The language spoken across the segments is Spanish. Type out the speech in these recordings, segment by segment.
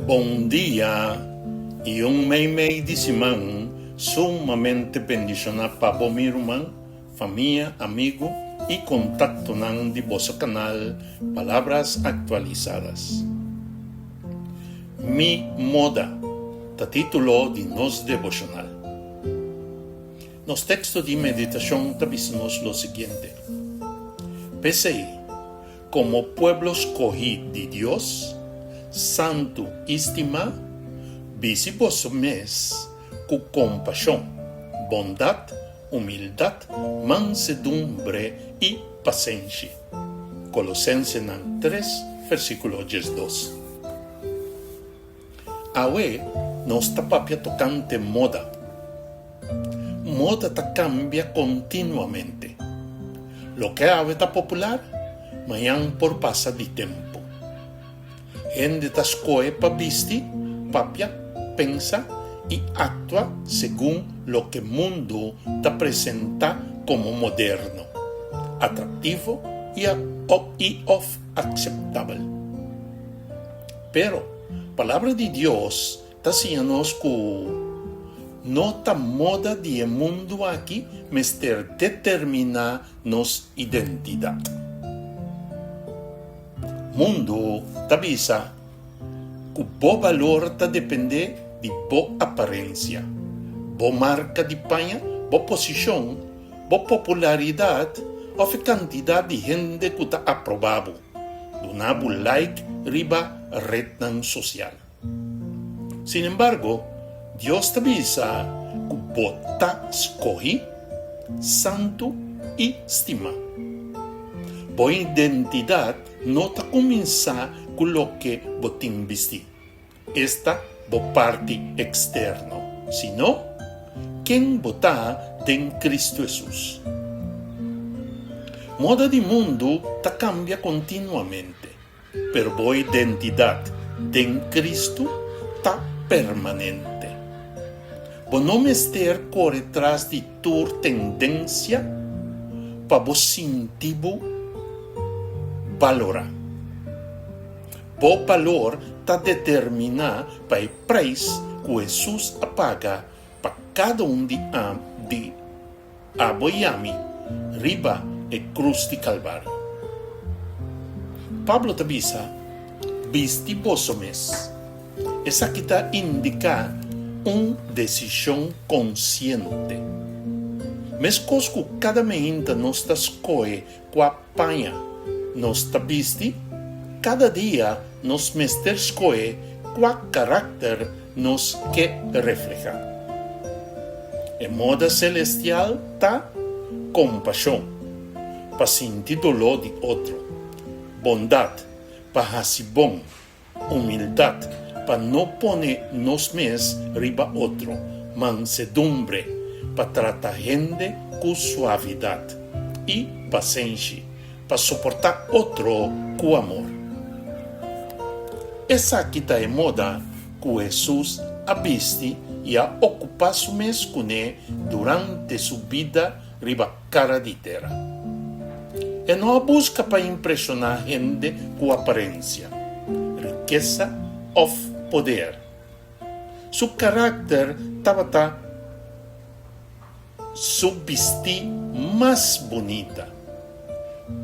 Bom dia e mês de semana sumamente bendicionado para bom irmão, família, amigo e contato de vosso canal Palavras Atualizadas. Mi moda, tá título de nos devocional. Nos textos de meditación tabisnos lo siguiente. PCI, como pueblo escogido de Dios, santo estima, vici vosso mes, con compasión, bondad, humildad, mansedumbre y paciencia. Colosenses 3, versículo 2. Awe, nos tapapia tocante moda. Moda ta cambia continuamente. Lo que ave ta popular, mañana por pasa de tiempo. Gente ta escoge pa visti, papia, pensa y actúa según lo que el mundo te presenta como moderno, atractivo y aceptable. Pero, palabra de Dios está haciendo que no ta moda de mundo aquí mester determina nos identidad. Mundo ta visa que bo valor ta depende de bo aparência, bo marca de panha, bo posição, bo popularidade ou quantidade de gente que está aprovado, donavo like riba rede social. Sin embargo, Deus te avisa que bo ta escogi, santo e estima. Bo identidade não ta começa com lo que bo te investi. Esta bo parte externo, sino quem bota em Cristo Jesus. Moda de mundo ta cambia continuamente, pero bo identidade em Cristo ta permanente. Bo não mester corre atrás de tua tendência para bo sentir valorar. Bo valor está determinado para o preço que Jesus paga para cada de aboiame riba e cruz de Calvário. Pablo te avisa, visti vosso mes. Essa aqui está indica uma decisão consciente. Mas que cada momento nós está escolhe com a panha, nós está visti, cada dia nos mester escolhe qual caráter nos que refleja. En moda celestial está compaixão, para sentir dolor de outro, bondade, para fazer bom, humildade, para não poner nos mes riba outro, mansedumbre, para tratar gente com suavidade, e paciência, para suportar outro com amor. Essa aqui está em moda que Jesus aviste e a ocupar su mes com ele durante sua vida riba cara de terra. E não busca para impressionar gente com aparência, riqueza ou poder. Su caráter estava subvestir mais bonita.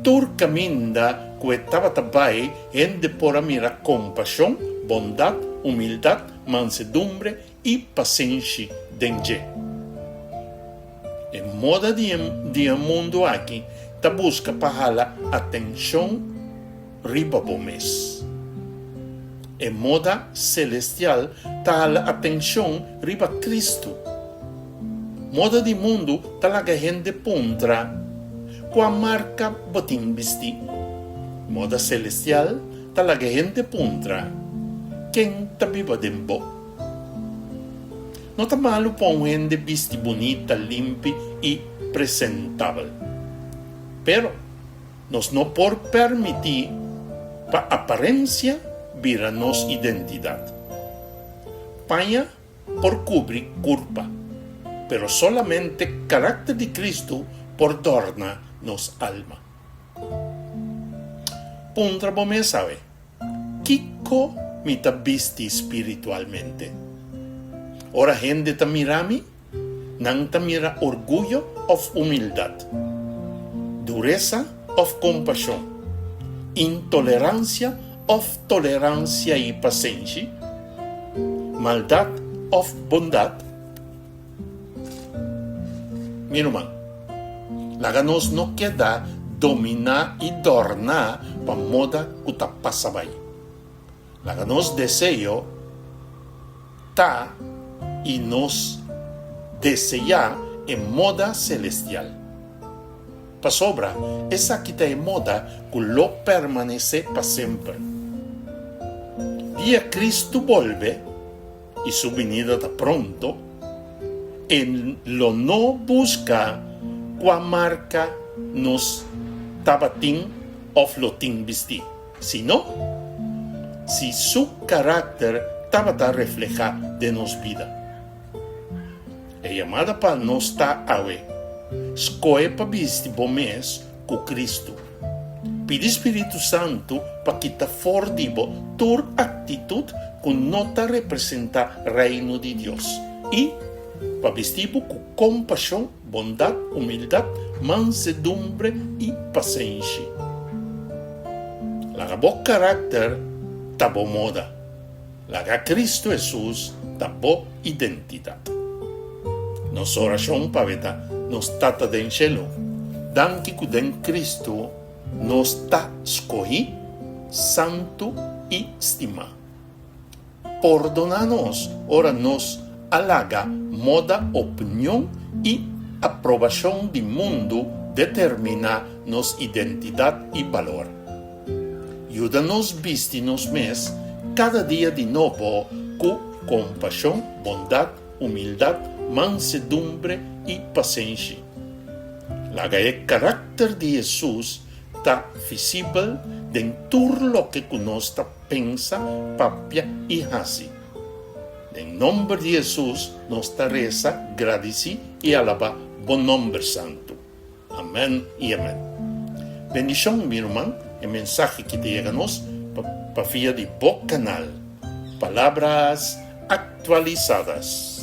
Tur caminda que estava também gente por mirar compaixão, bondade, humildade, mansedumbre e paciência dentro. Em moda de mundo aqui, ta busca para a atenção riba bomes. Em moda celestial, ta a atenção riba Cristo. Moda de mundo, ta la gente pontra com a marca botim vesti. Moda celestial, ta la gente pontra quem ta viva dembo. Não tá malo para um gente vesti bonita, limpa e presentável. Pero, nós não por permitir para a aparência vira nossa identidade. Panha por cobrir culpa, pero solamente caráter de Cristo por torna nos alma. Puntra bome sabe, Kiko mita visti espiritualmente. Ora gente ta mirami, nang ta mira orgullo of humildad, dureza of compasión, intolerancia of tolerancia y paciencia, maldad of bondad. Miruman, laganos no queda domina y dorna pa moda kutapasabay. Laganos deseo ta y nos desea en moda celestial. Pa sobra, esa quita en moda que lo permanece pa siempre. Día Cristo vuelve y su venida está pronto, en lo no busca qua marca nos tabatín of lotín visti, sino si su carácter tabata refleja de nos vida. E llamada pa nos ta awe, scoe pa visti bomes cu Cristo. Pidi Espíritu Santo pa quita fordibo tur actitud con nota representa reino de Dios y pa vistibo con compasión, bondad, humildad, mansedumbre y paciencia. La bo carácter tabo moda, la Cristo Jesús tabo identidad. Nos oración paveta nos tata den cielo, dan que den Cristo nos ta escogí, santo y estima. Perdonanos, ora nos halaga moda opinión y aprobación del mundo determina nos identidad y valor. Ayúdanos vistinos mes cada día de nuevo con compasión, bondad, humildad, mansedumbre y paciencia. El carácter de Jesús está visible dentro lo que nos pensa, papia y hace. En nombre de Jesús nos reza, agradece y alaba buen nombre santo. Amén y amén. Bendición, mi hermano, el mensaje que te llegamos para vía de Bo Canal. Palabras actualizadas.